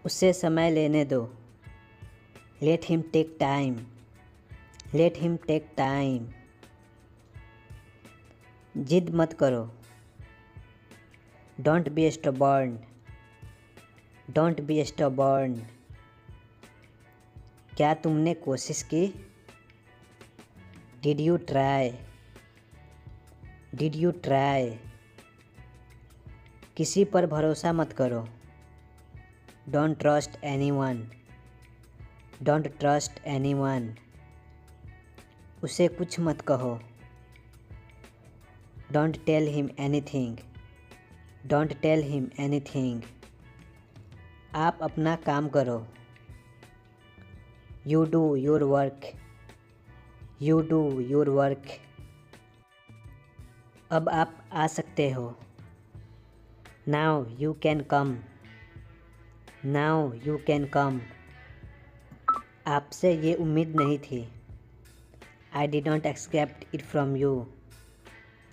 उससे समय लेने दो। Let him take time. Let him take time. जिद मत करो। Don't be stubborn. Don't be stubborn. क्या तुमने कोशिश की? Did you try? Did you try? किसी पर भरोसा मत करो। Don't trust anyone. Don't trust anyone. उसे कुछ मत कहो। Don't tell him anything. Don't tell him anything. आप अपना काम करो। You do your work. You do your work. अब आप आ सकते हो। Now you can come. Now you can come. आपसे ये उम्मीद नहीं थी। I didn't expect it from you.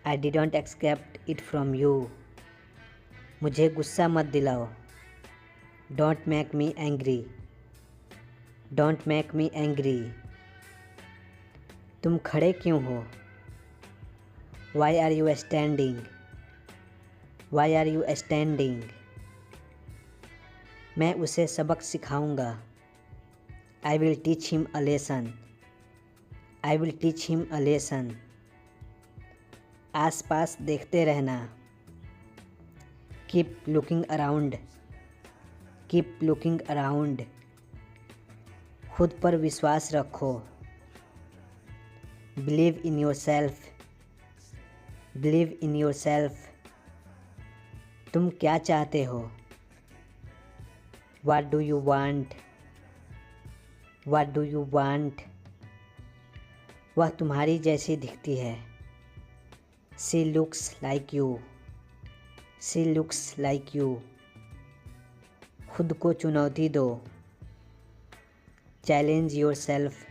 I didn't expect it from you. मुझे गुस्सा मत दिलाओ। Don't make me angry. Don't make me angry. तुम खड़े क्यों हो? Why are you standing? Why are you standing? मैं उसे सबक सिखाऊंगा। I will teach him a lesson. I will teach him a lesson. आस पास देखते रहना। Keep looking around. Keep looking around. खुद पर विश्वास रखो। Believe in your self. Believe in your self. तुम क्या चाहते हो? What do you want? What do you want? वह तुम्हारी जैसी दिखती है। She looks like you. She looks like you. खुद को चुनौती दो। Challenge your self.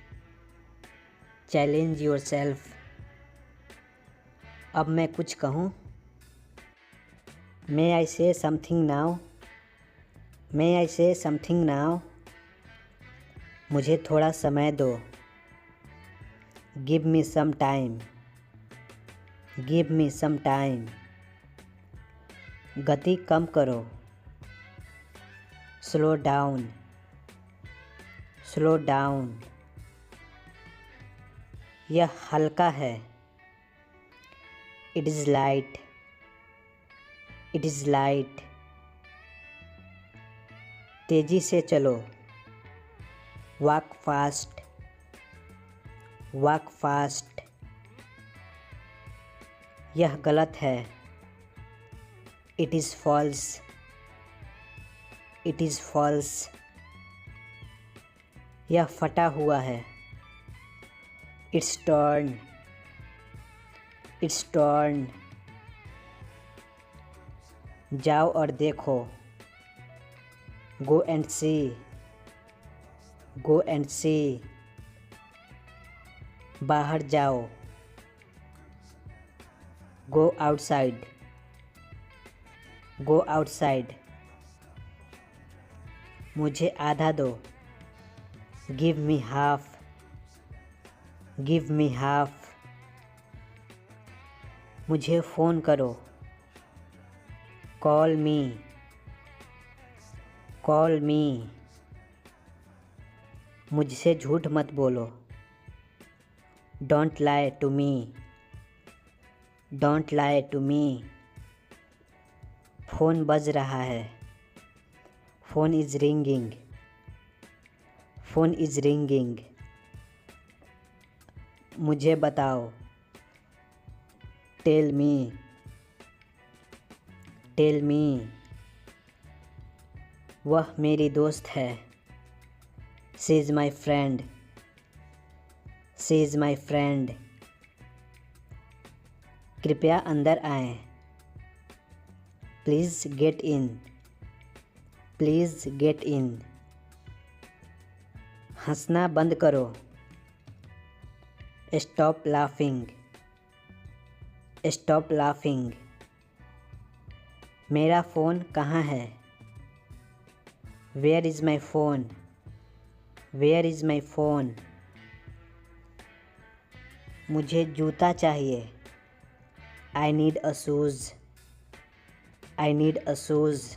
Challenge your self. अब मैं कुछ कहूँ? मे आई से समथिंग नाउ? मे आई से समथिंग नाउ? मुझे थोड़ा समय दो। Give me some time. Give me some time. गति कम करो। Slow down. Slow down. यह हल्का है। It is light. It is light. तेज़ी से चलो। Walk fast. Walk fast. यह गलत है। It is false. It is false. यह फटा हुआ है। It's torn. It's torn. जाओ और देखो। Go and see. Go and see. बाहर जाओ। Go outside. Go outside. मुझे आधा दो। Give me half. Give me half. मुझे फ़ोन करो। Call me. Call me. मुझसे झूठ मत बोलो। Don't lie to me. Don't lie to me. Phone बज रहा है। Phone is ringing. Phone is ringing. मुझे बताओ। Tell me. Tell me. वह मेरी दोस्त है। She is my friend. She is my friend. कृपया अंदर आएं। Please get in. Please get in. हंसना बंद करो। Stop laughing. Stop laughing. मेरा फ़ोन कहाँ है? Where is my phone, where is my phone. मुझे जूता चाहिए, I need a shoes, I need a shoes.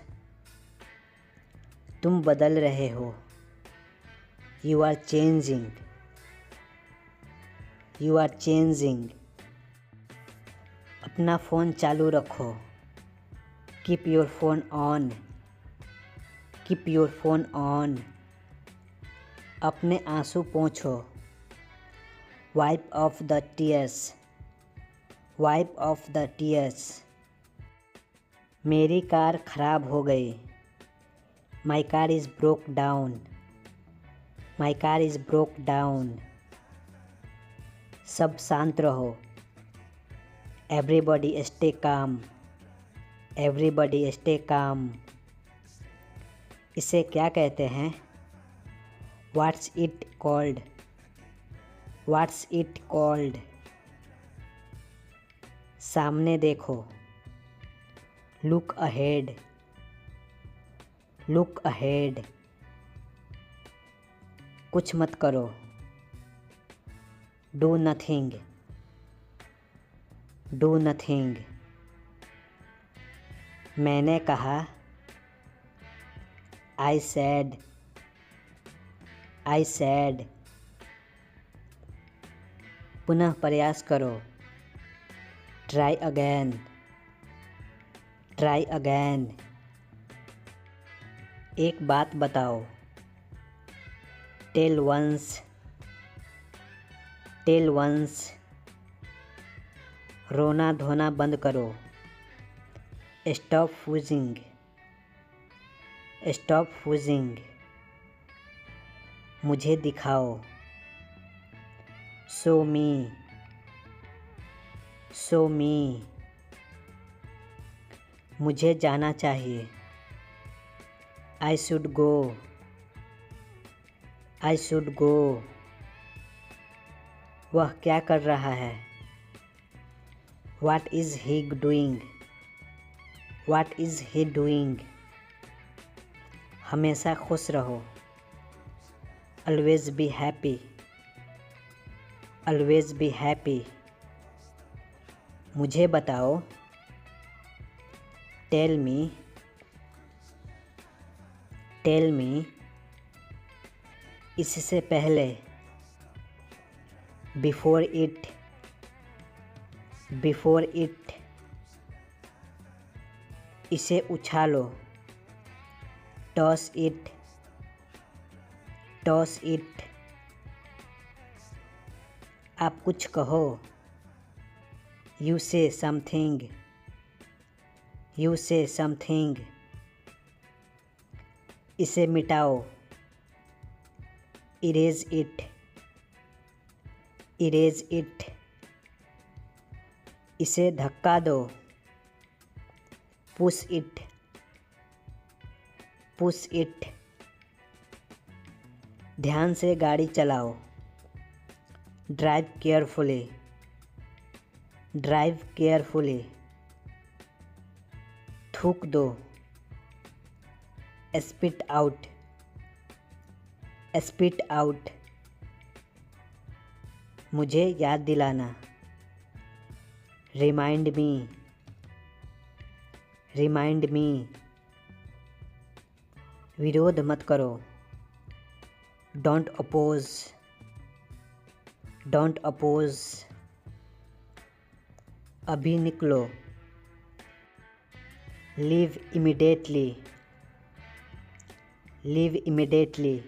तुम बदल रहे हो, you are changing, you are changing. अपना फ़ोन चालू रखो, keep your phone on, keep your phone on. अपने आंसू पोंछो, wipe off the tears, wipe off the tears. मेरी कार खराब हो गई, my car is broke down, my car is broke down. सब शांत रहो, everybody stay calm, everybody stay calm. इसे क्या कहते हैं, what's it called, what's it called. सामने देखो, लुक अहेड, लुक अहेड। कुछ मत करो, डू नथिंग, डू नथिंग। मैंने कहा, आई सैड, आई सैड। पुनः प्रयास करो, ट्राई अगैन, ट्राई अगैन। एक बात बताओ, टेल वंस, टेल वंस। रोना धोना बंद करो, स्टॉप फूजिंग, स्टॉप फूजिंग। मुझे दिखाओ, शो मी, शो मी। मुझे जाना चाहिए, I should go, I should गो। वह क्या कर रहा है, what is he doing, what is he doing. हमेशा खुश रहो, always be happy, always be happy. मुझे बताओ, टेल मी, टेल मी। इससे पहले, बिफोर इट, बिफोर इट। इसे उछालो, टॉस इट, टॉस इट। आप कुछ कहो, यू से समथिंग, यू से समथिंग। इसे मिटाओ, इरेज इट, इरेज इट। इसे धक्का दो, पुश इट, पुश इट। ध्यान से गाड़ी चलाओ, ड्राइव केयरफुली, ड्राइव केयरफुली। थूक दो, स्पिट आउट, स्पिट आउट। मुझे याद दिलाना, रिमाइंड मी, रिमाइंड मी। विरोध मत करो, डोंट अपोज, डोंट अपोज। अभी निकलो, लीव इमीडिएटली, लीव इमीडिएटली।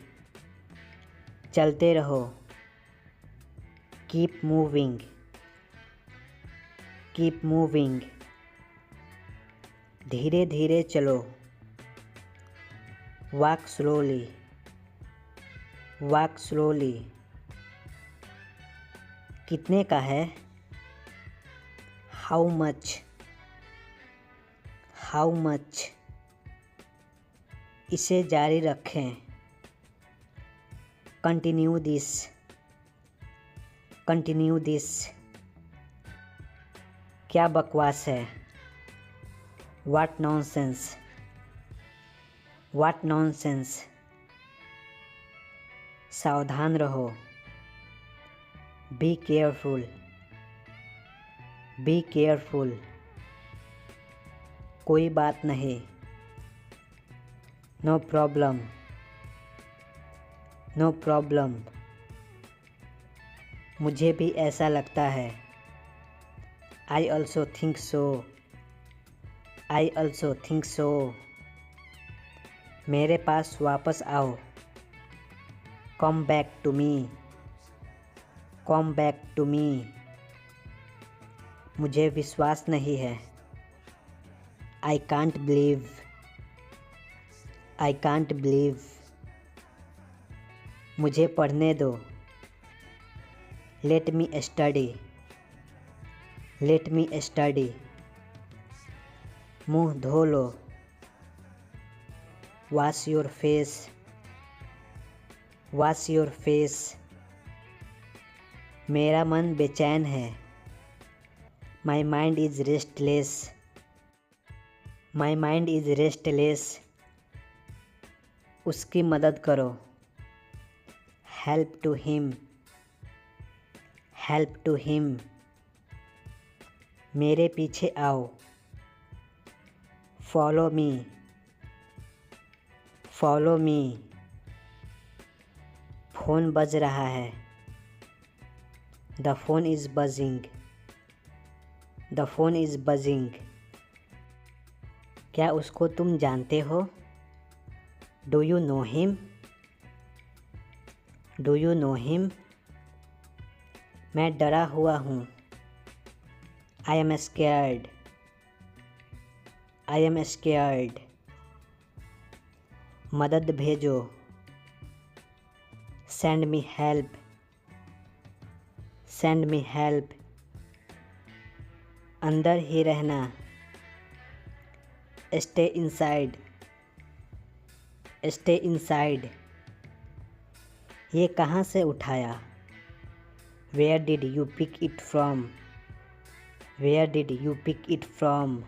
चलते रहो, कीप मूविंग, कीप मूविंग। धीरे धीरे चलो, वॉक स्लोली, वॉक स्लोली। कितने का है, हाउ मच, हाउ मच। इसे जारी रखें, कंटिन्यू दिस, कंटिन्यू दिस। क्या बकवास है, व्हाट नॉनसेंस, व्हाट नॉनसेंस। सावधान रहो। Be careful. Be careful. कोई बात नहीं। No problem. No problem. मुझे भी ऐसा लगता है। I also think so. I also think so. मेरे पास वापस आओ। Come back to me. Come back to me. मुझे विश्वास नहीं है। I can't believe. I can't believe. मुझे पढ़ने दो। Let me study. Let me study. मुंह धो लो। Wash your face. Wash your face. मेरा मन बेचैन है। My mind is restless. My mind is restless. उसकी मदद करो। Help to him. Help to him. मेरे पीछे आओ। Follow me. Follow me. Phone बज रहा है। द फोन इज़ बजिंग। द फोन इज़ बजिंग। क्या उसको तुम जानते हो? Do you know him? Do you know him? मैं डरा हुआ हूँ। I am scared. I am scared. मदद भेजो। Send me help. Send me help. अंदर ही रहना। Stay inside. Stay inside. ये कहाँ से उठाया? Where did you pick it from? Where did you pick it from?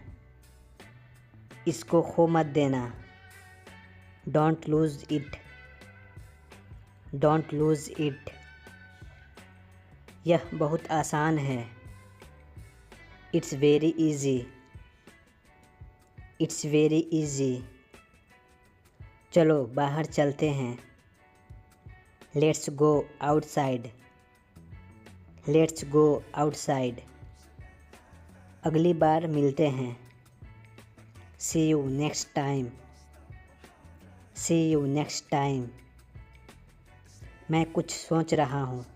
इसको खो मत देना। Don't lose it. Don't lose it. यह बहुत आसान है। It's very easy. It's very easy. चलो बाहर चलते हैं। Let's go outside. Let's go outside. अगली बार मिलते हैं। See you next time. See you next time. मैं कुछ सोच रहा हूँ।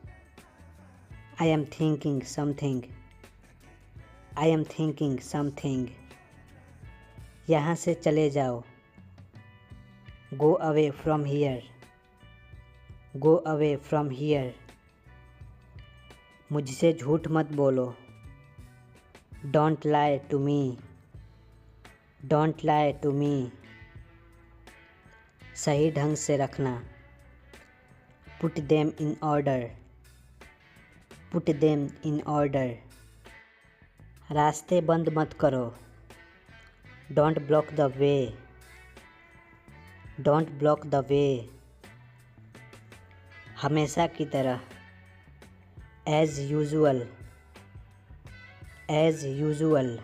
I am thinking something. I am thinking something. यहाँ से चले जाओ। Go away from here. Go away from here. मुझसे झूठ मत बोलो। Don't lie to me. Don't lie to me. सही ढंग से रखना। Put them in order. Put them in order. रास्ते बंद मत करो। Don't block the way. Don't block the way. हमेशा की तरह। As usual. As usual.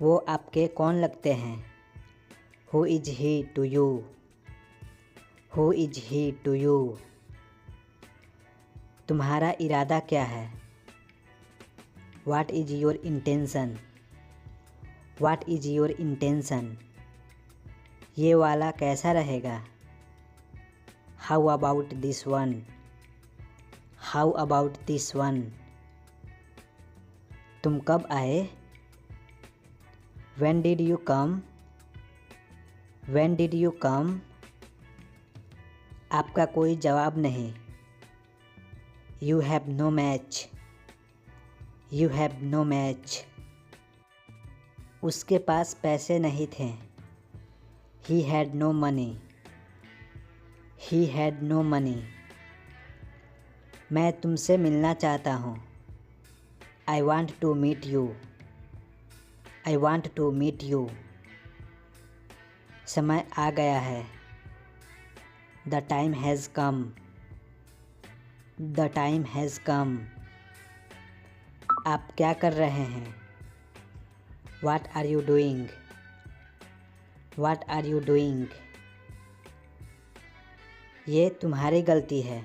वो आपके कौन लगते हैं? Who is he to you? Who is he to you? तुम्हारा इरादा क्या है? What is your intention? What is your intention? ये वाला कैसा रहेगा? How about this one? How about this one? तुम कब आए? When did you come? When did you come? आपका कोई जवाब नहीं। You have no match. You have no match. उसके पास पैसे नहीं थे। He had no money. He had no money. मैं तुमसे मिलना चाहता हूँ। I want to meet you. I want to meet you. समय आ गया है। The time has come. The time has come. आप क्या कर रहे हैं? What are you doing? What are you doing? ये तुम्हारी गलती है।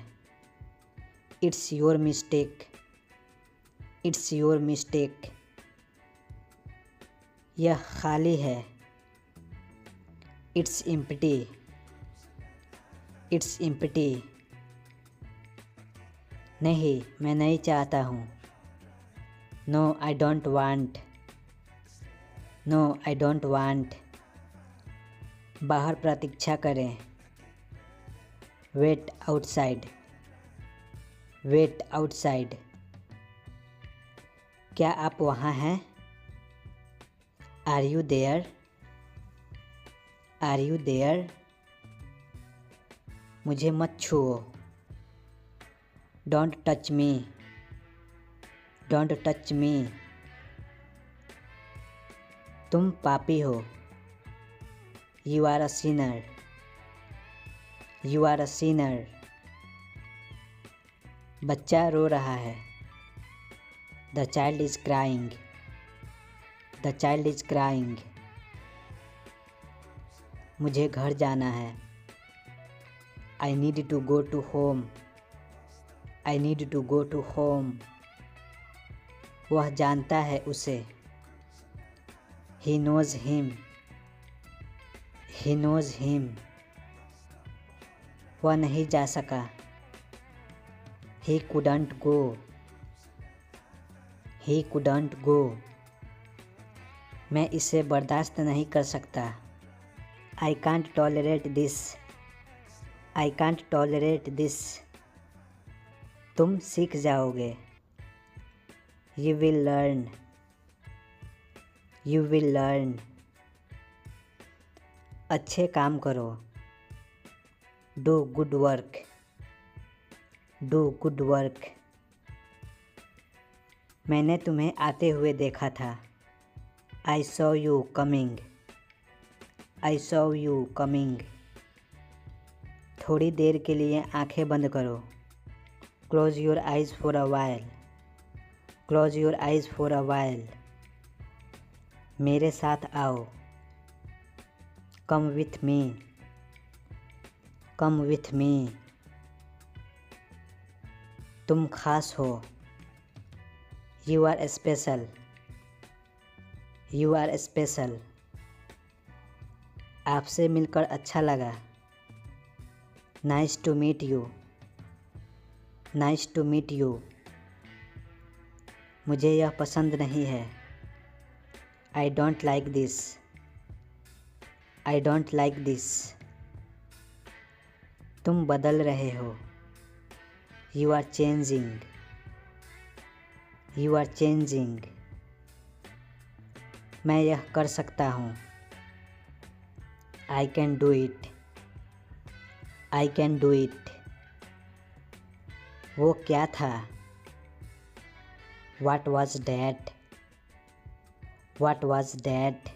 It's your mistake. It's your mistake. यह खाली है। It's empty. It's empty. नहीं, मैं नहीं चाहता हूँ। No, I don't want. No, I don't want. बाहर प्रतीक्षा करें। Wait outside. Wait outside. क्या आप वहाँ हैं? Are you there? Are you there? मुझे मत छुओ। Don't touch me. Don't touch me. तुम पापी हो। You are a sinner. You are a sinner. बच्चा रो रहा है। The child is crying. The child is crying. मुझे घर जाना है। I need to go to home. I need to go to home. वह जानता है उसे। He knows him. He knows him. वह नहीं जा सका। He couldn't go. He couldn't go. मैं इसे बर्दाश्त नहीं कर सकता। I can't tolerate this. I can't tolerate this. तुम सीख जाओगे। You will learn. You will learn. अच्छे काम करो। Do good work. Do good work. मैंने तुम्हें आते हुए देखा था। I saw you coming. I saw you coming. थोड़ी देर के लिए आंखें बंद करो। Close your eyes for a while. Close your eyes for a while. मेरे साथ आओ। Come with me. Come with me. तुम खास हो। You are special. You are special. आपसे मिलकर अच्छा लगा। Nice to meet you. Nice to meet you. मुझे यह पसंद नहीं है। I don't like this. I don't like this. तुम बदल रहे हो। You are changing. You are changing. मैं यह कर सकता हूँ। I can do it. I can do it. वो क्या था? What was that? What was that?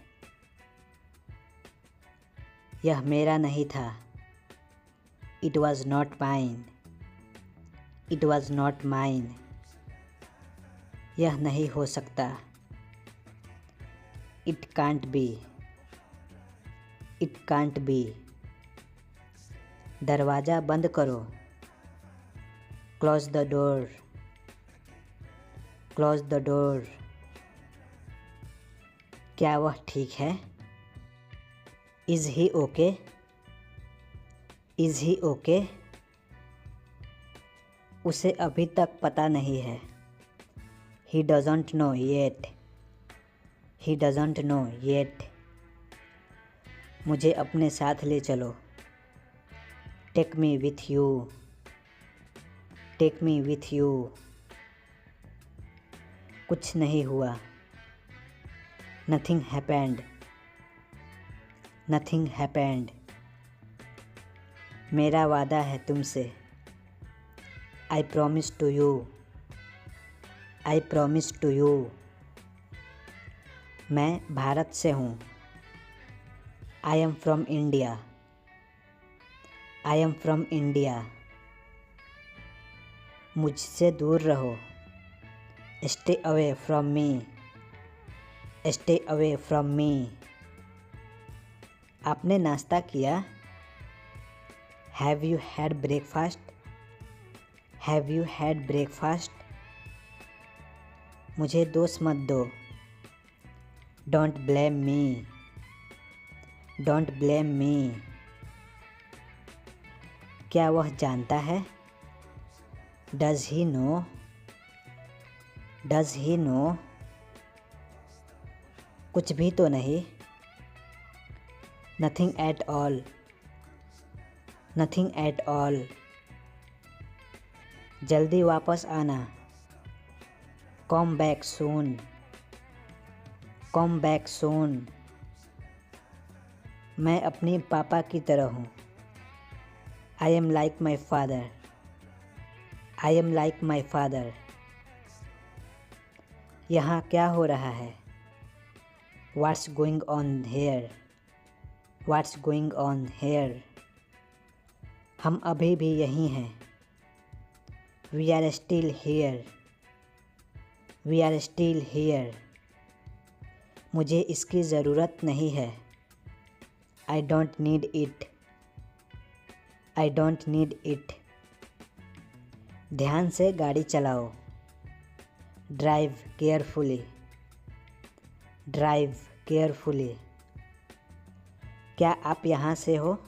यह मेरा नहीं था। It was not mine. It was not mine. यह नहीं हो सकता। It can't be. It can't be. दरवाज़ा बंद करो। Close the door. Close the door. क्या वह ठीक है? Is he okay? Is he okay? उसे अभी तक पता नहीं है। He doesn't know yet. He doesn't know yet. मुझे अपने साथ ले चलो। Take me with you. Take me with you. कुछ नहीं हुआ। Nothing happened. Nothing happened. मेरा वादा है तुमसे। I promise to you. I promise to you. मैं भारत से हूँ। I am from India. I am from India. मुझसे दूर रहो। Stay away from me. Stay away from me. आपने नाश्ता किया? Have you had breakfast? Have you had breakfast? मुझे दोष मत दो। Don't blame me. Don't blame me. क्या वह जानता है? Does he know? Does he know? कुछ भी तो नहीं। Nothing at all. Nothing at all. जल्दी वापस आना। Come back soon. Come back soon. मैं अपने पापा की तरह हूँ। I am like my father. I am like my father. यहाँ क्या हो रहा है? What's going on here? What's going on here? हम अभी भी यहीं हैं। We are still here. We are still here. मुझे इसकी ज़रूरत नहीं है। I don't need it. I don't need it. ध्यान से गाड़ी चलाओ। Drive carefully. Drive carefully. क्या आप यहाँ से हो?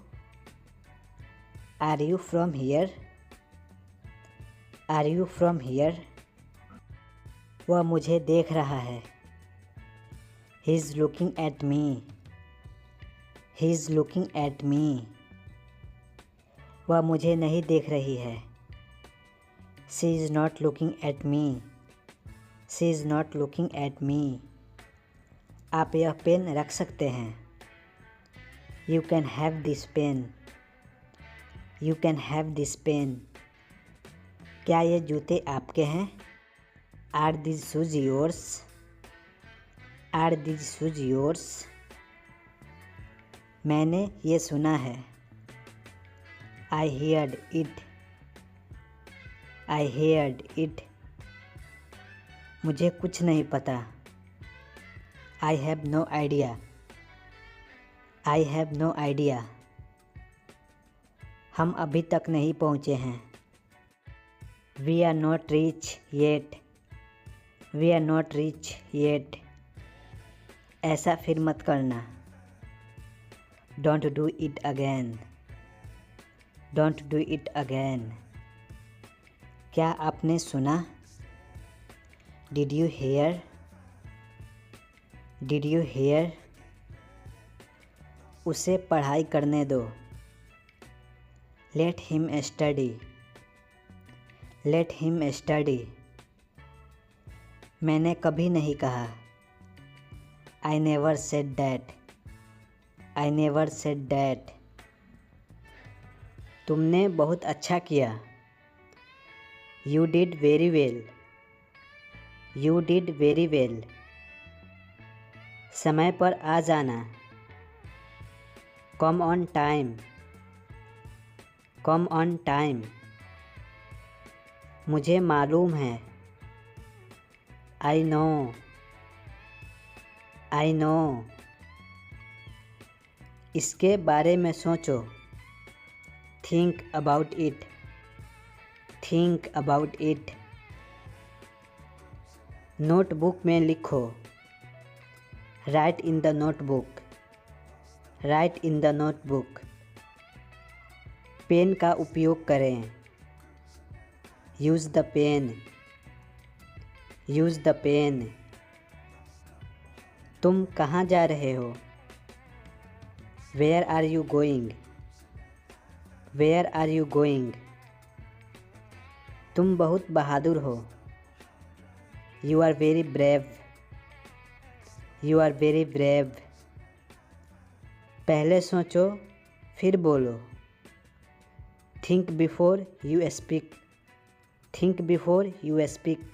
Are you from here? Are you from here? वह मुझे देख रहा है। He is looking at me. He is looking at me. वह मुझे नहीं देख रही है। She is not looking at me. She is not looking at me. आप यह पेन रख सकते हैं। You can have this pen. You can have this pen. क्या ये जूते आपके हैं? Are this shoes yours? Are this shoes yours? मैंने ये सुना है। I heard it. I heard it. मुझे कुछ नहीं पता। I have no idea. I have no idea. हम अभी तक नहीं पहुँचे हैं। We are not reach yet. We are not reach yet. ऐसा फिर मत करना। Don't do it again. Don't do it again. क्या आपने सुना? Did you hear? Did you hear? उसे पढ़ाई करने दो। Let him study. Let him study. मैंने कभी नहीं कहा। I never said that. I never said that. तुमने बहुत अच्छा किया। You did very well. You did very well. समय पर आ जाना। Come on time. Come on time. मुझे मालूम है। I know. I know. इसके बारे में सोचो। Think about it. Think about it. Notebook में लिखो। Write in the notebook. Write in the notebook. Pen का उपयोग करें। Use the pen. Use the pen. तुम कहाँ जा रहे हो? Where are you going? Where are you going? तुम बहुत बहादुर हो। You are very brave. You are very brave. पहले सोचो फिर बोलो। Think before you speak. Think before you speak.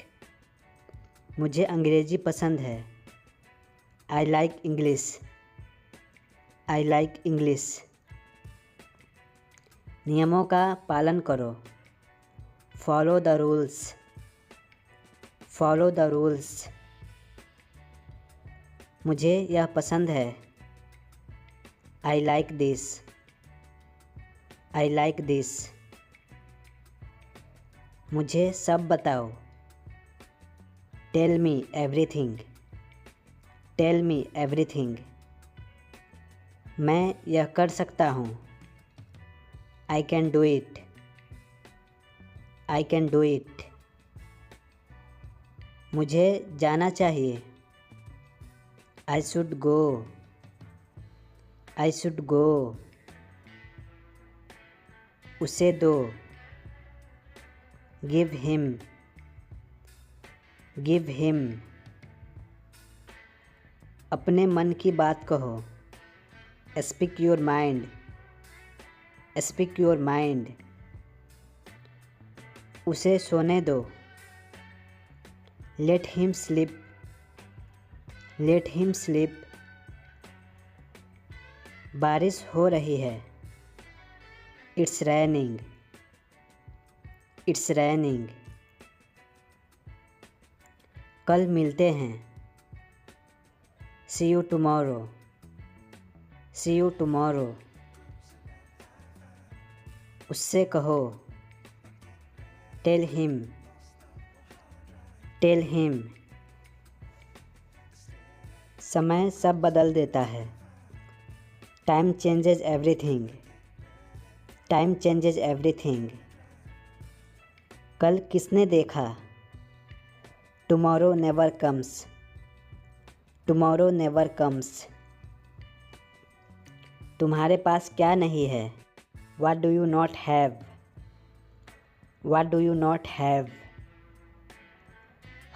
मुझे अंग्रेज़ी पसंद है। I like English. I like English. नियमों का पालन करो। Follow the rules. Follow the rules. मुझे यह पसंद है। I like this. I like this. मुझे सब बताओ। Tell me everything. Tell me everything. मैं यह कर सकता हूँ। I can do it. I can do it. मुझे जाना चाहिए। I should go. I should go. उसे दो। Give him. Give him. अपने मन की बात कहो। Speak your mind. Speak your mind. उसे सोने दो। Let him sleep. Let him sleep. बारिश हो रही है। It's raining. It's raining. कल मिलते हैं। See you tomorrow. C you tomorrow. उससे कहो। Tell him. Tell him. समय सब बदल देता है। Time changes everything. Time changes everything. कल किसने देखा। Tomorrow never comes. Tomorrow never comes. तुम्हारे पास क्या नहीं है। What do you not have. What do you not have.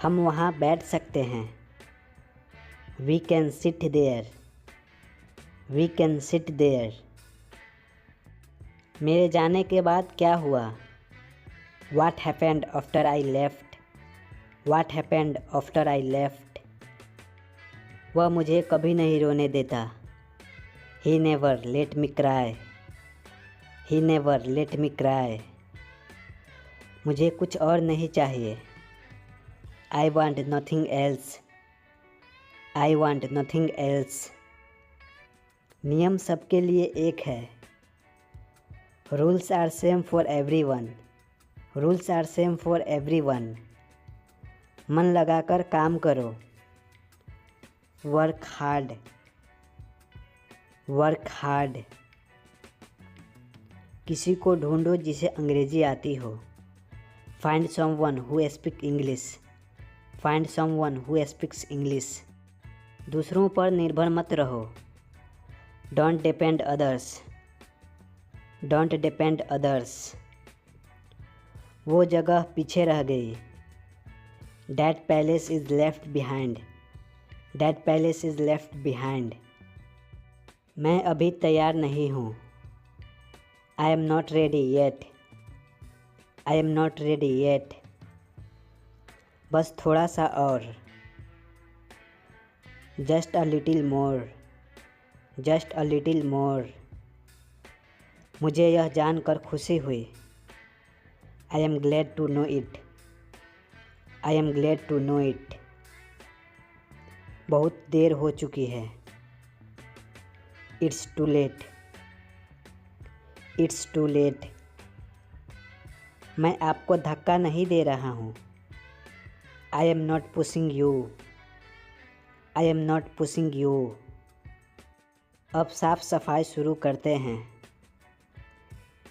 हम वहाँ बैठ सकते हैं। We can sit there. We can sit there. मेरे जाने के बाद क्या हुआ। What happened after I left? What happened after I left? वह मुझे कभी नहीं रोने देता। He never let me cry. He never let me cry. मुझे कुछ और नहीं चाहिए। I want nothing else. I want nothing else. नियम सबके लिए एक है। Rules are same for everyone. Rules are same for everyone. मन लगाकर काम करो। Work hard. Work hard. किसी को ढूंढो जिसे अंग्रेजी आती हो। Find someone who speak English. Find someone who speaks English. दूसरों पर निर्भर मत रहो। Don't depend others. Don't depend others. वो जगह पीछे रह गई। That palace is left behind. That palace is left behind. मैं अभी तैयार नहीं हूँ। I am not ready yet. I am not ready yet. बस थोड़ा सा और। Just a little more. Just a little more. मुझे यह जानकर खुशी हुई। I am glad to know it. I am glad to know it. बहुत देर हो चुकी है। It's too late. It's too late. मैं आपको धक्का नहीं दे रहा हूँ। I am not pushing you. I am not pushing you. अब साफ सफाई शुरू करते हैं।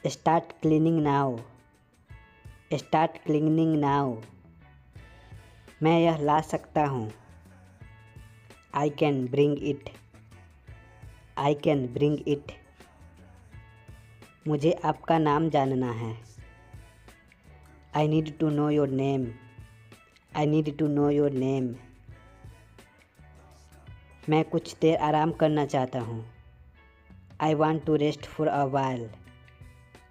Start cleaning now. Start cleaning now. मैं यह ला सकता हूँ। I can bring it. I can bring it. मुझे आपका नाम जानना है। I need to know your name. I need to know your name. मैं कुछ देर आराम करना चाहता हूँ। I want to rest for a while.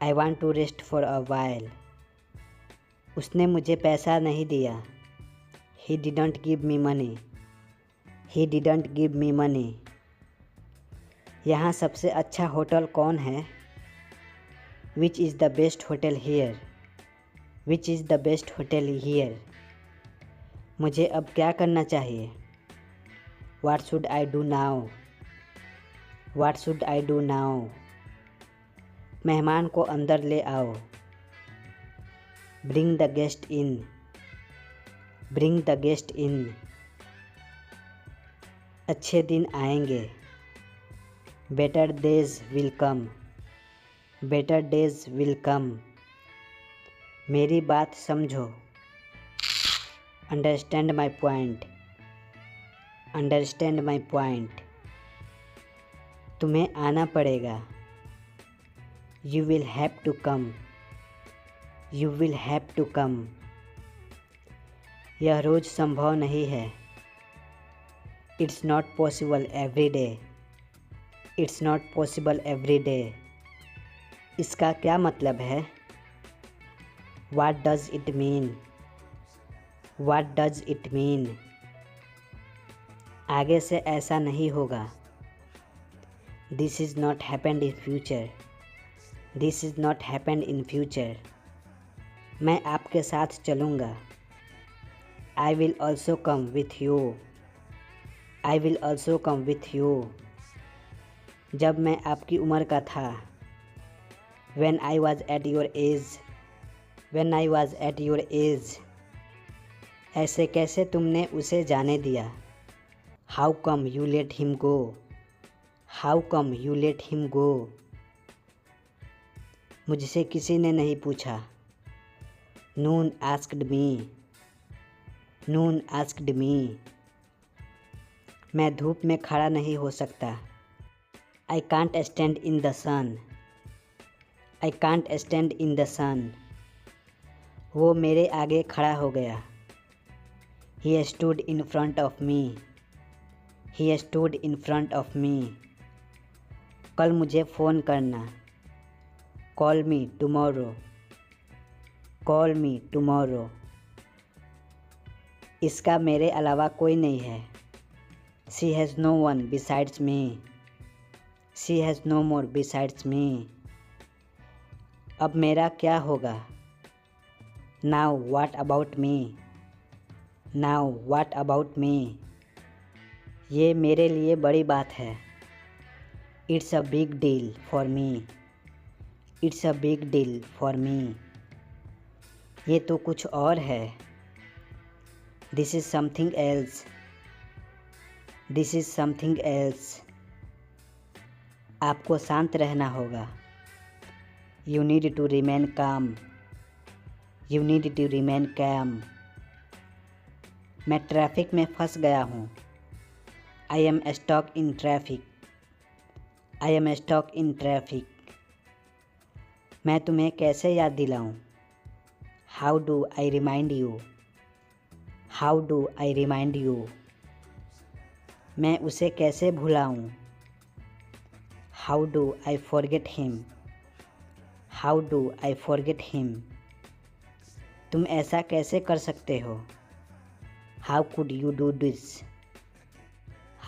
I want to rest for a while. उसने मुझे पैसा नहीं दिया। He didn't give me money. He didn't give me money. यहाँ सबसे अच्छा होटल कौन है? Which is the best hotel here? Which is the best hotel here? मुझे अब क्या करना चाहिए? What should I do now? What should I do now? मेहमान को अंदर ले आओ। Bring the guest in. Bring the guest in. अच्छे दिन आएंगे। Better days will come. Better days will come. मेरी बात समझो। Understand my point. Understand my point. तुम्हें आना पड़ेगा। You will have to come. You will have to come. यह रोज़ संभव नहीं है। It's not possible every day. It's not possible every day. इसका क्या मतलब है? What does it mean? What does it mean? आगे से ऐसा नहीं होगा। This is not happened in future. This is not happened in future. मैं आपके साथ चलूँगा। I will also come with you. I will also come with you. जब मैं आपकी उम्र का था। When I was at your age. When I was at your age. ऐसे कैसे तुमने उसे जाने दिया? How come you let him go? How come you let him go? मुझसे किसी ने नहीं पूछा। None asked me. None asked me. मैं धूप में खड़ा नहीं हो सकता। I can't stand in the sun. I can't stand in the sun. वो मेरे आगे खड़ा हो गया। He stood in front of me. He stood in front of me. कल मुझे फ़ोन करना। Call me tomorrow. Call me tomorrow. इसका मेरे अलावा कोई नहीं है। She has no one besides me. She has no more besides me. अब मेरा क्या होगा? Now what about me? Now what about me? ये मेरे लिए बड़ी बात है। It's a big deal for me. It's a big deal for me. ये तो कुछ और है। This is something else. This is something else. आपको शांत रहना होगा। You need to remain calm. You need to remain calm. मैं ट्रैफिक में फंस गया हूँ। I am stuck in traffic. I am stuck in traffic. मैं तुम्हें कैसे याद दिलाऊं? How do I remind you? How do I remind you? मैं उसे कैसे भुलाऊं? How do I forget him? How do I forget him? तुम ऐसा कैसे कर सकते हो? How could you do this?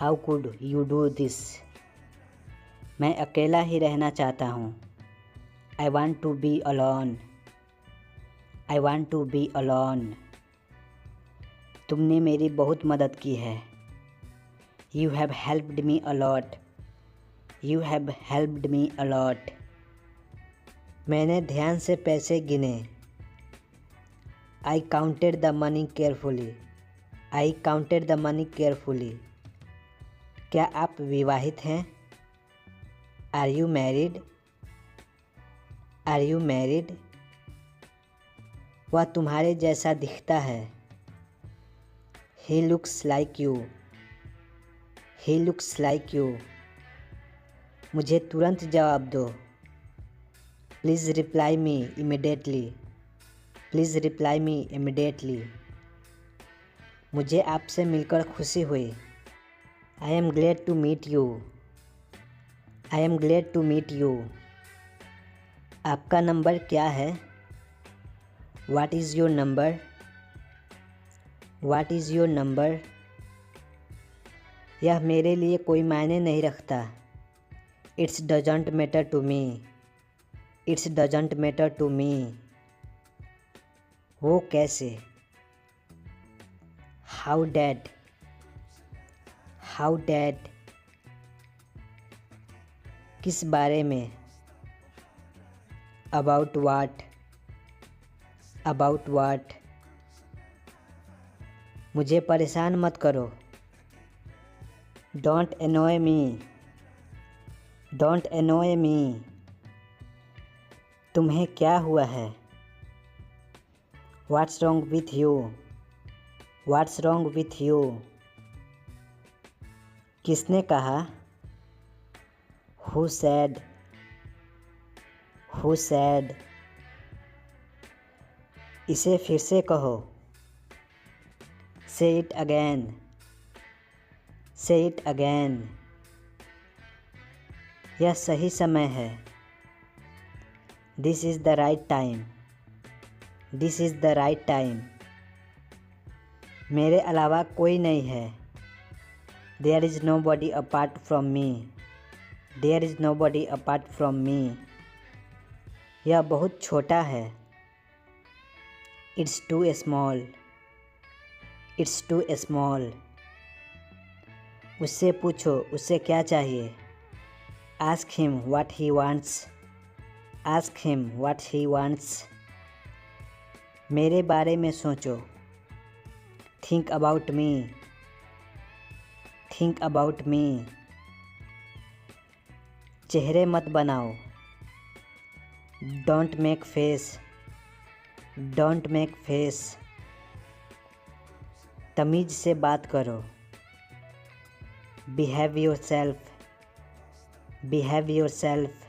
How could you do this? मैं अकेला ही रहना चाहता हूँ। I want to be alone. I want to be alone. तुमने मेरी बहुत मदद की है। You have helped me a lot. You have helped me a lot. मैंने ध्यान से पैसे गिने। I counted the money carefully. I counted the money carefully. क्या आप विवाहित हैं? Are you married? Are you married? वह तुम्हारे जैसा दिखता है। He looks like you. He looks like you. मुझे तुरंत जवाब दो। Please reply me immediately. Please reply me immediately. मुझे आपसे मिलकर खुशी हुई। I am glad to meet you. I am glad to meet you. आपका नंबर क्या है? What is your number? What is your number? यह मेरे लिए कोई मायने नहीं रखता। It's doesn't matter to me, it's doesn't matter to me. वो कैसे, हाउ डैट, हाउ डैट। किस बारे में, अबाउट वाट, अबाउट वाट। मुझे परेशान मत करो, don't annoy me, don't annoy me. तुम्हें क्या हुआ है, what's wrong with you, what's wrong with you. किसने कहा, हु सैड, हु सैड। इसे फिर से कहो, say it again, say it again. यह सही समय है, this is the right time, this is the right time. मेरे अलावा कोई नहीं है, there is nobody apart from me, there is nobody apart from me. यह बहुत छोटा है, it's too small, it's too small. उससे पूछो उसे क्या चाहिए, ask him what he wants, ask him what he wants. मेरे बारे में सोचो, think about me, think about me. चेहरे मत बनाओ, don't make face, don't make face. तमीज़ से बात करो, बिहेव योरसेल्फ, बिहेव योरसेल्फ।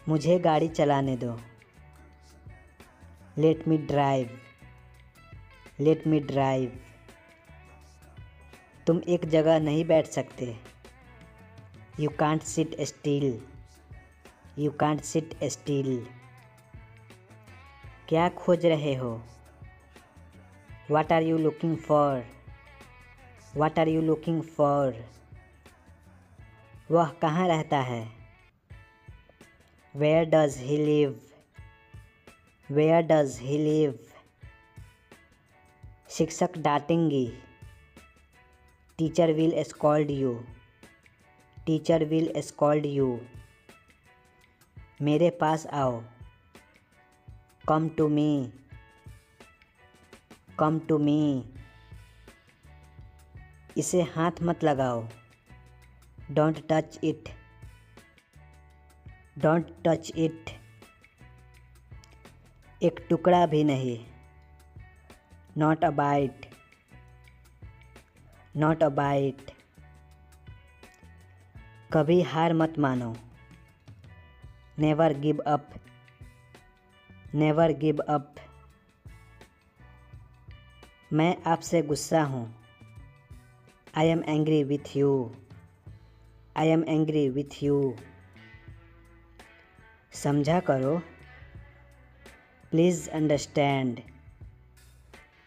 मुझे गाड़ी चलाने दो, let me drive, let me drive. तुम एक जगह नहीं बैठ सकते, you can't sit still, you can't sit still. क्या खोज रहे हो, what are you looking for, what are you looking for. वह कहाँ रहता है, where does he live, where does he live. शिक्षक डांटेंगी, teacher will scold you, teacher will scold you. मेरे पास आओ, come to me, come to me. इसे हाथ मत लगाओ, don't touch it, don't touch it. एक टुकड़ा भी नहीं, not a bite, not a bite. कभी हार मत मानो, never give up, never give up. मैं आपसे गुस्सा हूँ, I am angry with you, I am angry with you. समझा करो, प्लीज़ अंडरस्टैंड,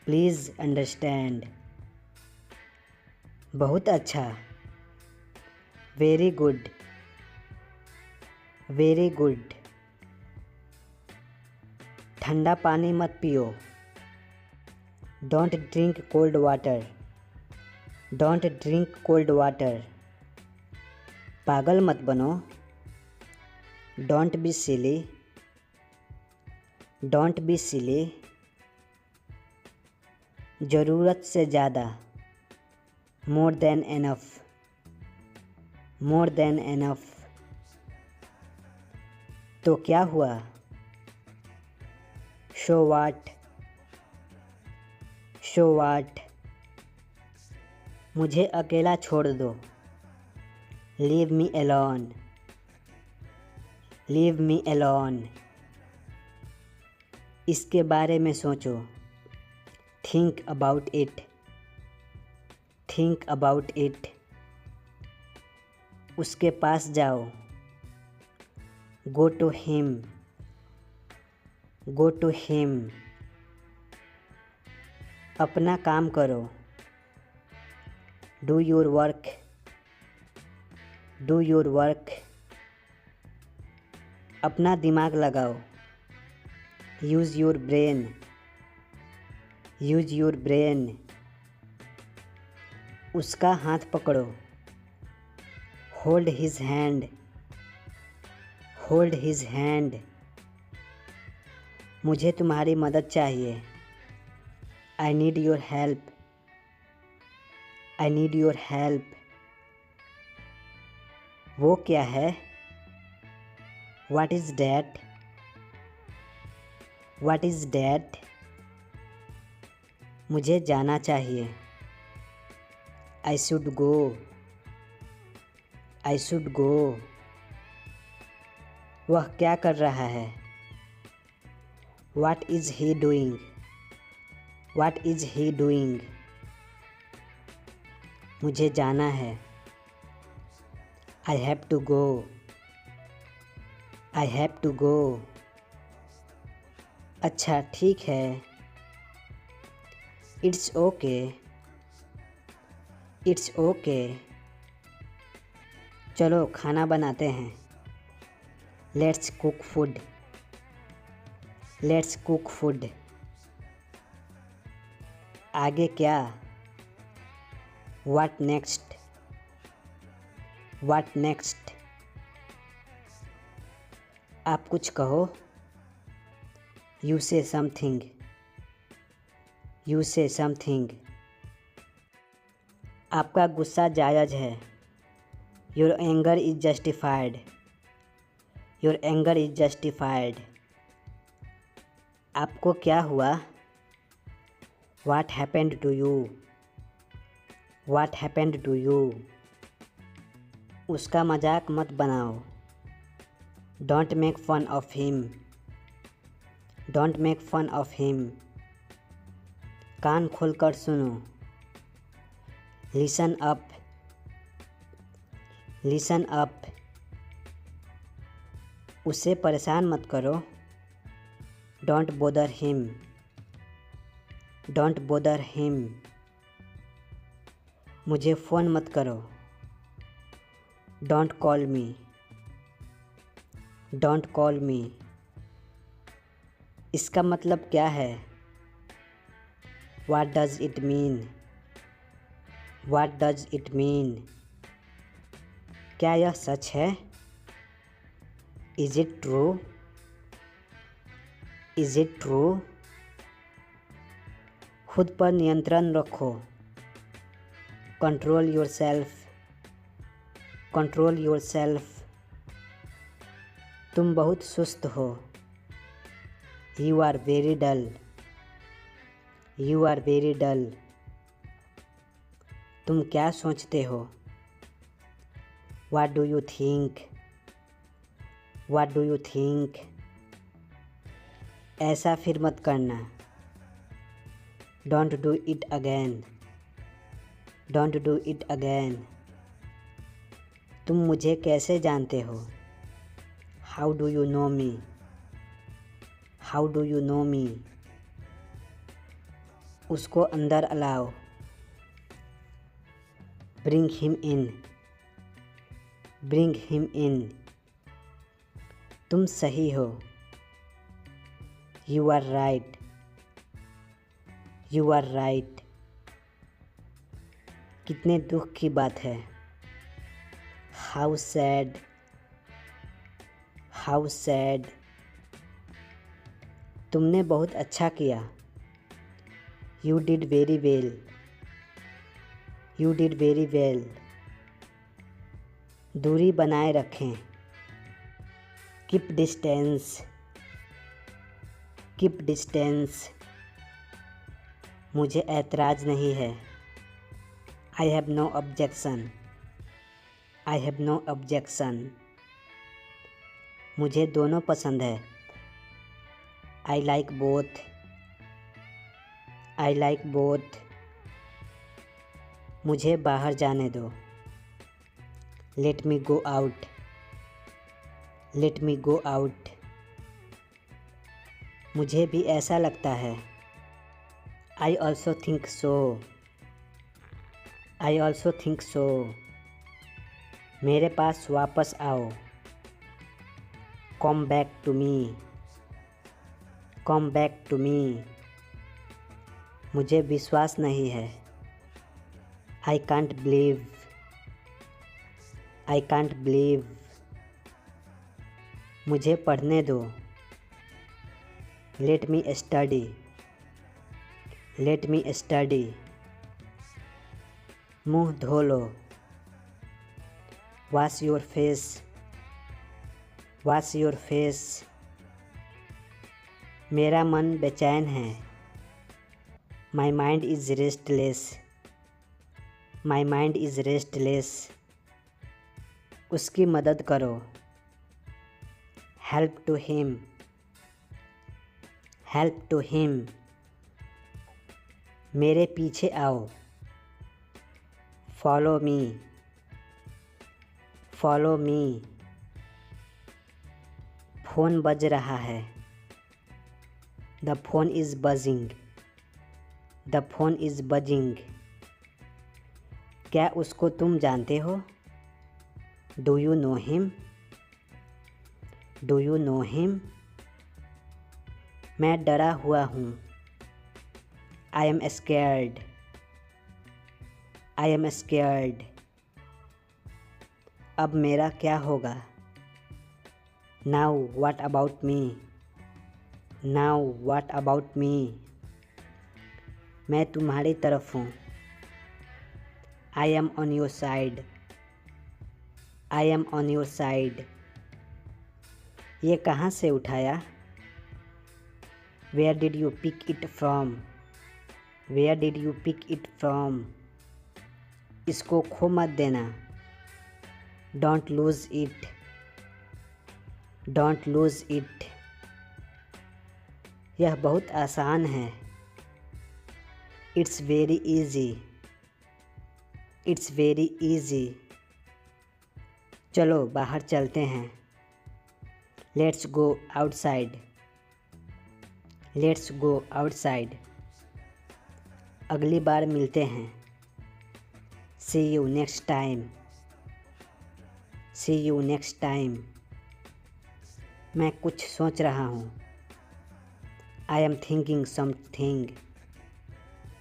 प्लीज़ अंडरस्टैंड। बहुत अच्छा, वेरी गुड, वेरी गुड। ठंडा पानी मत पियो, don't drink cold water, don't drink cold water. पागल मत बनो, don't be silly, don't be silly. ज़रूरत से ज़्यादा, more than enough, more than enough. तो क्या हुआ, शो वाट, शो वाट। मुझे अकेला छोड़ दो, leave me alone, leave me alone. इसके बारे में सोचो, think about it, think about it. उसके पास जाओ, go to him, go to him. अपना काम करो, do your work, do your work, अपना दिमाग लगाओ। Use your brain, use your brain, उसका हाथ पकड़ो। Hold his hand, hold his hand, मुझे तुम्हारी मदद चाहिए। I need your help, I need your help, वो क्या है? What is that, what is that, मुझे जाना चाहिए। I should go, I should गो, वह क्या कर रहा है? What is he doing, what is he doing, मुझे जाना है। I have to go, I have to go, अच्छा ठीक है। इट्स ओके, इट्स ओके, चलो खाना बनाते हैं। Let's cook food, let's cook food, आगे क्या? व्हाट नेक्स्ट, व्हाट नेक्स्ट, आप कुछ कहो। यू से समथिंग, यू से समथिंग, आपका गुस्सा जायज़ है। Your anger is justified, your anger is justified, आपको क्या हुआ? What happened to you, what happened to you, उसका मजाक मत बनाओ। Don't make fun of him, don't make fun of him, कान खोलकर सुनो। लिसन अप, लिसन अप, उसे परेशान मत करो। Don't bother him, don't bother him, मुझे फ़ोन मत करो। Don't call me, don't call me, इसका मतलब क्या है? What does it mean, what does it mean, क्या यह सच है? Is it true, is it true, खुद पर नियंत्रण रखो। Control yourself, control yourself, तुम बहुत सुस्त हो। You are very dull, you are very dull, तुम क्या सोचते हो? What do you think, what do you think, ऐसा फिर मत करना। Don't do it again, don't do it again, तुम मुझे कैसे जानते हो? How do you know me, how do you know me, उसको अंदर अलाओ। Bring him in, bring him in, तुम सही हो। You are right, you are right, कितने दुख की बात है। हाउ सैड, हाउ सैड, तुमने बहुत अच्छा किया। You did very well, you did very well, दूरी बनाए रखें। कीप डिस्टेंस, कीप डिस्टेंस, मुझे ऐतराज़ नहीं है। I have no objection, I have no objection, मुझे दोनों पसंद है। I like both, I like both, मुझे बाहर जाने दो। Let me go out, let me go out, मुझे भी ऐसा लगता है। I also think so, I also think so, मेरे पास वापस आओ। Come back to me. Come back to me. मुझे विश्वास नहीं है। I can't believe. I can't believe. मुझे पढ़ने दो। Let me study. Let me study. मुँह धो लो। Wash your face. Wash your face. मेरा मन बेचैन है। My mind is restless. My mind is restless. उसकी मदद करो। Help to him. Help to him. मेरे पीछे आओ। Follow me. Follow me. Phone बज रहा है। द फोन इज़ बजिंग। द फोन इज़ बजिंग। क्या उसको तुम जानते हो? Do you know him? Do you know him? मैं डरा हुआ हूँ। I am scared. I am scared. अब मेरा क्या होगा? Now what about me? Now what about me? मैं तुम्हारी तरफ हूँ। I am on your side. I am on your side. ये कहाँ से उठाया? Where did you pick it from? Where did you pick it from? इसको खो मत देना। Don't lose it. Don't lose it. यह बहुत आसान है। It's very easy. It's very easy. चलो बाहर चलते हैं। Let's go outside. Let's go outside. अगली बार मिलते हैं। See you next time. See you next time. मैं कुछ सोच रहा हूँ। I am thinking something.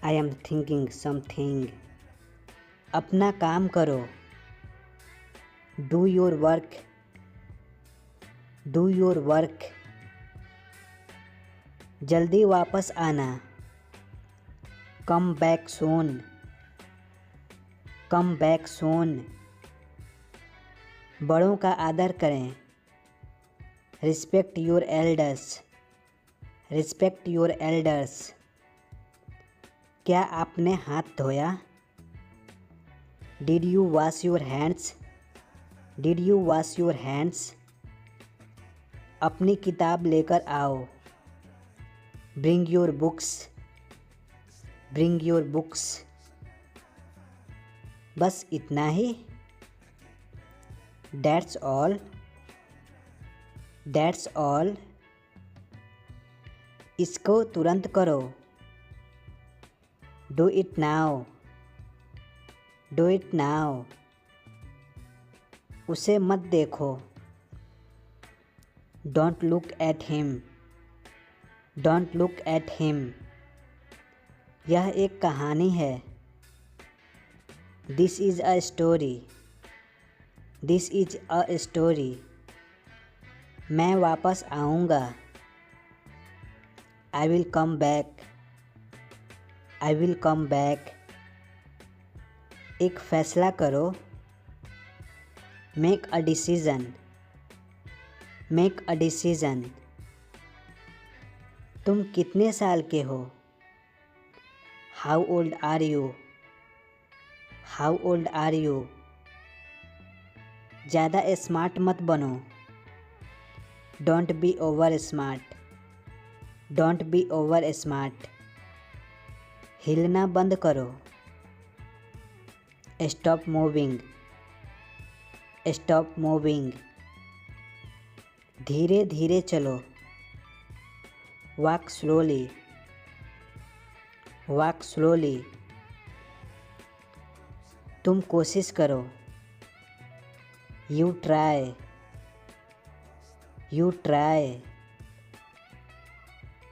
I am thinking something. अपना काम करो। Do your work. Do your work. जल्दी वापस आना। Come back soon. Come back soon. बड़ों का आदर करें। Respect your elders. Respect your elders. क्या आपने हाथ धोया? Did you wash your hands? Did you wash your hands? अपनी किताब लेकर आओ। Bring your books. Bring your books. बस इतना ही? That's all. That's all. इसको तुरंत करो। Do it now. Do it now. उसे मत देखो। Don't look at him. Don't look at him. यह एक कहानी है। This is a story. This is a story. मैं वापस आऊँगा। I will come back. I will come back. एक फैसला करो। Make a decision. Make a decision. तुम कितने साल के हो? How old are you? How old are you? ज़्यादा स्मार्ट मत बनो। Don't be over smart. Don't be over smart. हिलना बंद करो। Stop moving. Stop moving. धीरे धीरे चलो। Walk slowly. Walk slowly. तुम कोशिश करो। You try, you try.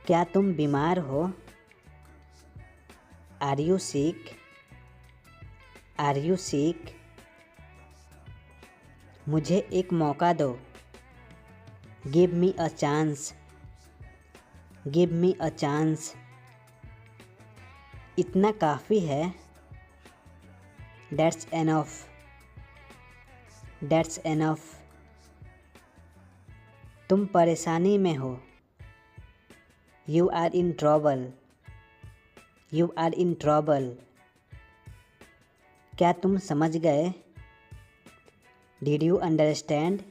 क्या तुम बीमार हो? Are you sick, are you sick. मुझे एक मौका दो, give me a chance, give me a chance. इतना काफ़ी है, दैट्स एनफ, दैट्स एनफ। तुम परेशानी में हो, you are in trouble, you are in trouble. क्या तुम समझ गए? Did you understand,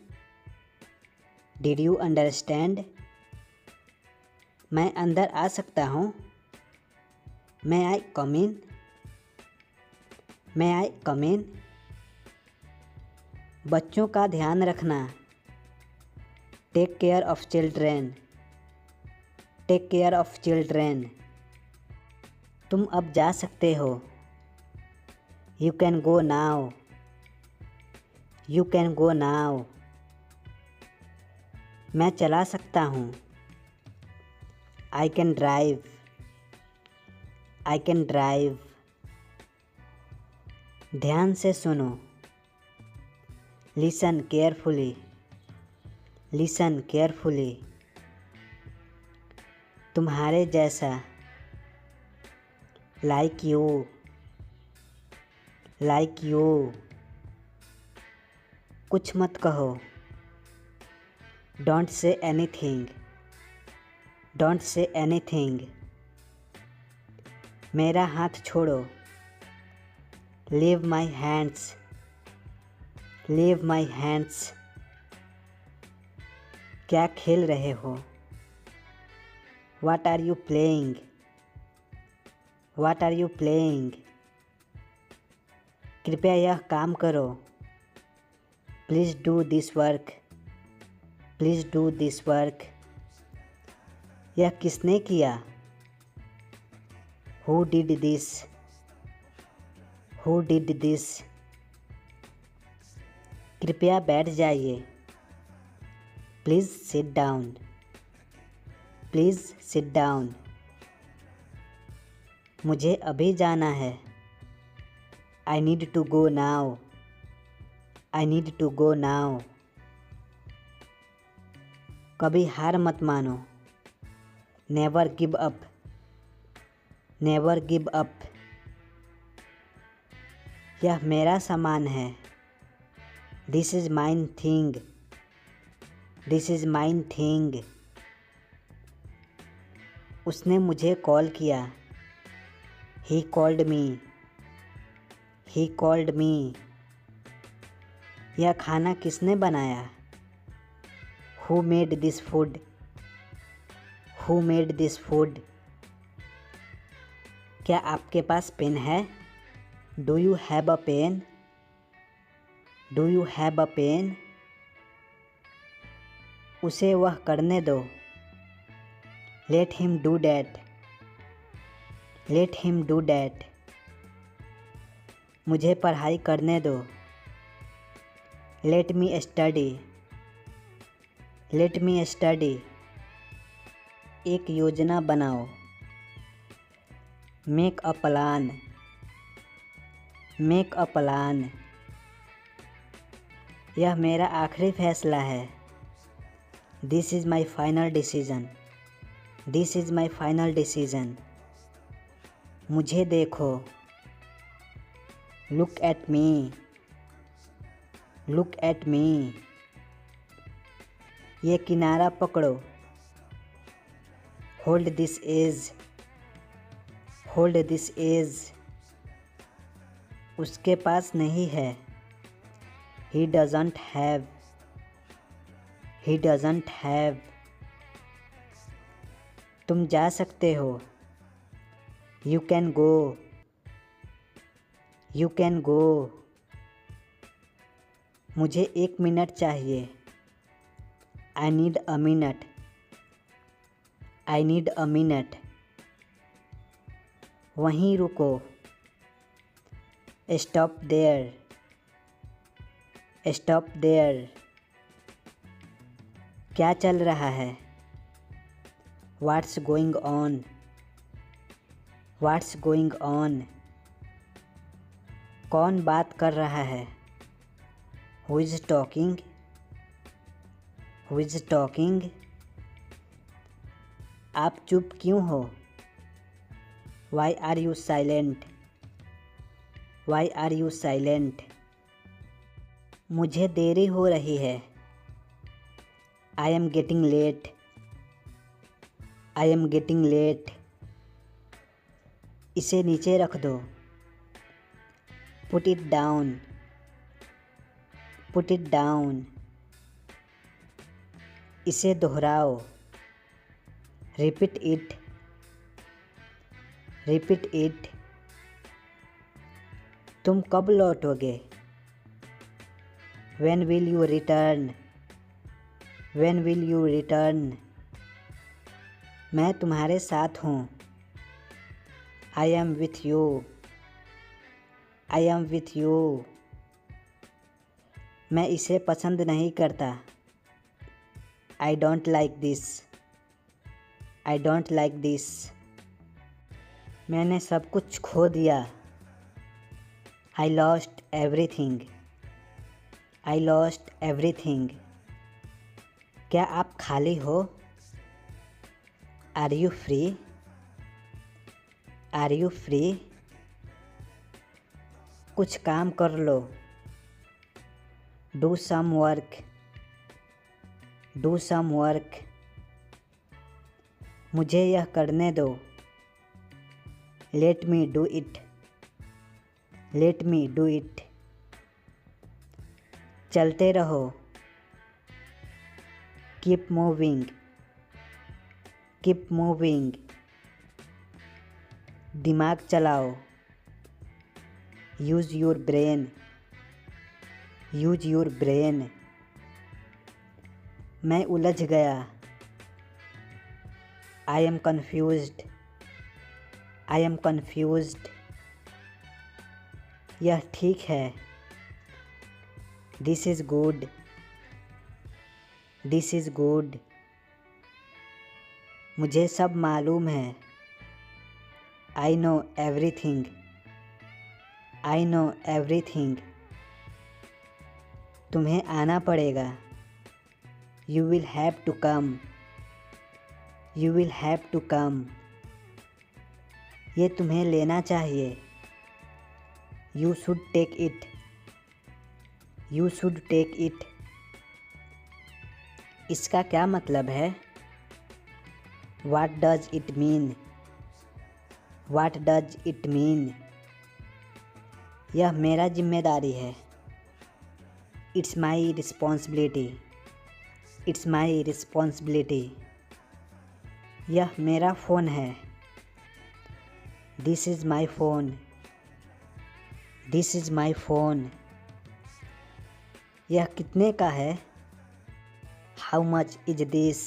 did you understand. मैं अंदर आ सकता हूँ, मे आई कम इन, मे आई कम इन। बच्चों का ध्यान रखना, take care of children, take care of children. तुम अब जा सकते हो, you can go now, you can go now. मैं चला सकता हूँ, I can drive, I can drive. ध्यान से सुनो, लिसन केयरफुली, लिसन केयरफुली। तुम्हारे जैसा, लाइक यू, लाइक यू। कुछ मत कहो, don't say anything, don't say anything. मेरा हाथ छोड़ो, leave my hands, leave my hands. क्या खेल रहे हो? What are you playing, what are you playing. कृपया यह काम करो, please do this work, please do this work. यह किसने किया? Who did this, who did this. कृपया बैठ जाइए, please sit down, please sit down. मुझे अभी जाना है, I need to go now, I need to go now. कभी हार मत मानो, never give up, never give up. यह मेरा सामान है, this is mine thing, this is mine thing. उसने मुझे कॉल किया, he called me, he called me. यह खाना किसने बनाया? Who made this food, who made this food. क्या आपके पास पेन है? Do you have a pen, do you have a pen. उसे वह करने दो, let him do that, let him do that. मुझे पढ़ाई करने दो, let me study, let me study. एक योजना बनाओ, make a plan, make a plan. यह मेरा आखिरी फैसला है, this is my final decision, this is my final decision. मुझे देखो, look at me, look at me. ये किनारा पकड़ो, hold this edge, hold this edge. उसके पास नहीं है, he doesn't have, he doesn't have. तुम जा सकते हो, you can go, you can go. मुझे 1 मिनट चाहिए, I need a minute, I need a minute. वहीं रुको, स्टॉप देयर, स्टॉप देयर। क्या चल रहा है? What's going on. What's going on. कौन बात कर रहा है? Who is talking. Who is talking. आप चुप क्यों हो? Why are you silent. Why are you silent. मुझे देरी हो रही है। I am getting late. I am getting late. इसे नीचे रख दो। Put it down. Put it down. इसे दोहराओ। Repeat it. Repeat it. तुम कब लौटोगे? When will you return? When will you return? मैं तुम्हारे साथ हूँ। I am with you. I am with you. मैं इसे पसंद नहीं करता। I don't like this. I don't like this. मैंने सब कुछ खो दिया। I lost everything. I lost everything. क्या आप खाली हो? Are you free? Are you free? कुछ काम कर लो। Do some work. Do some work. मुझे यह करने दो। Let me do it. Let me do it. चलते रहो। Keep moving. Keep moving. दिमाग चलाओ। Use your brain. Use your brain. मैं उलझ गया। I am confused. I am confused. यह ठीक है। This is good. This is good. मुझे सब मालूम है। I know everything. I know everything. तुम्हें आना पड़ेगा। You will have to come. You will have to come. ये तुम्हें लेना चाहिए। You should take it. You should take it. इसका क्या मतलब है? What does it mean? What does it mean? यह मेरा जिम्मेदारी है। It's my responsibility. It's my responsibility. यह मेरा फ़ोन है। This is my phone. This is my phone. यह कितने का है? How much is this?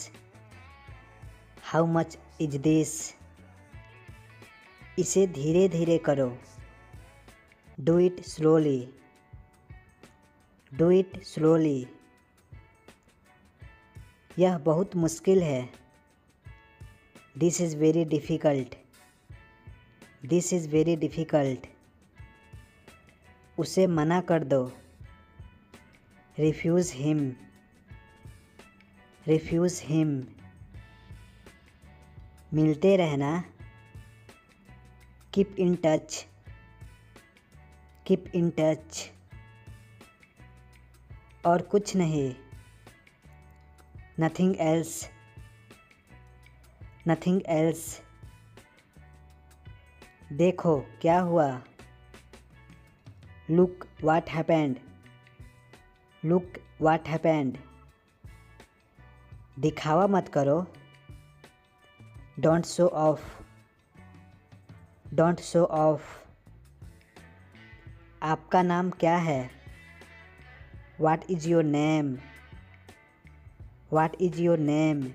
How much is this? इसे धीरे धीरे करो। Do it slowly. Do it slowly. यह बहुत मुश्किल है। This is very difficult. This is very difficult. उसे मना कर दो। Refuse him. Refuse him. मिलते रहना। Keep in touch. Keep in touch. और कुछ नहीं। Nothing else. Nothing else. देखो क्या हुआ। Look what happened. Look what happened. दिखावा मत करो। Don't show off. Don't show off. आपका नाम क्या है? What is your name? What is your name?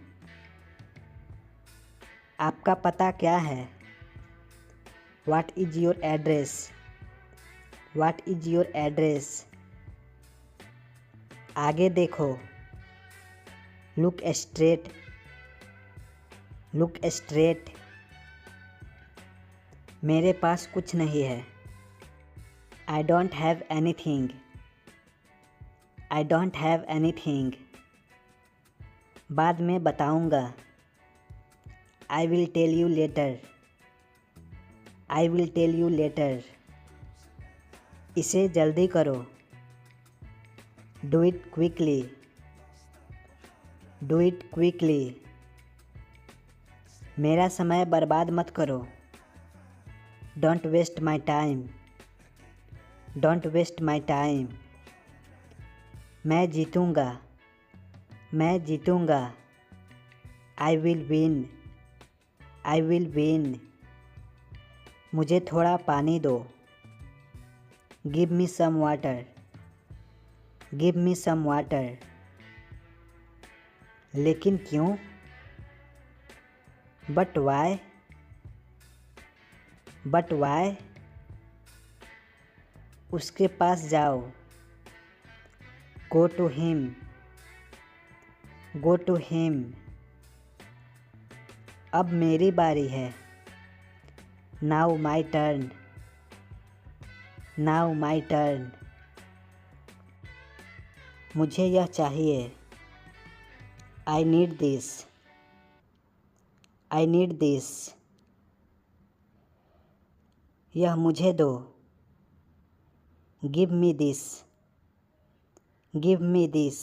आपका पता क्या है? What is your address? What is your address? आगे देखो। Look straight, look straight. मेरे पास कुछ नहीं है। I don't have anything, I don't have anything. बाद में बताऊँगा। I will tell you later, I will tell you later. इसे जल्दी करो। Do it quickly, do it quickly. मेरा समय बर्बाद मत करो। Don't waste my time, don't waste my time. मैं जीतूँगा, मैं जीतूँगा। I will win, I will win. मुझे थोड़ा पानी दो। Give me some water, give me some water. लेकिन क्यों? But why, but why. उसके पास जाओ। Go to him, go to him. अब मेरी बारी है। Now my turn, now my turn. मुझे यह चाहिए। I need this, I need this. यह मुझे दो। Give me this, give me this.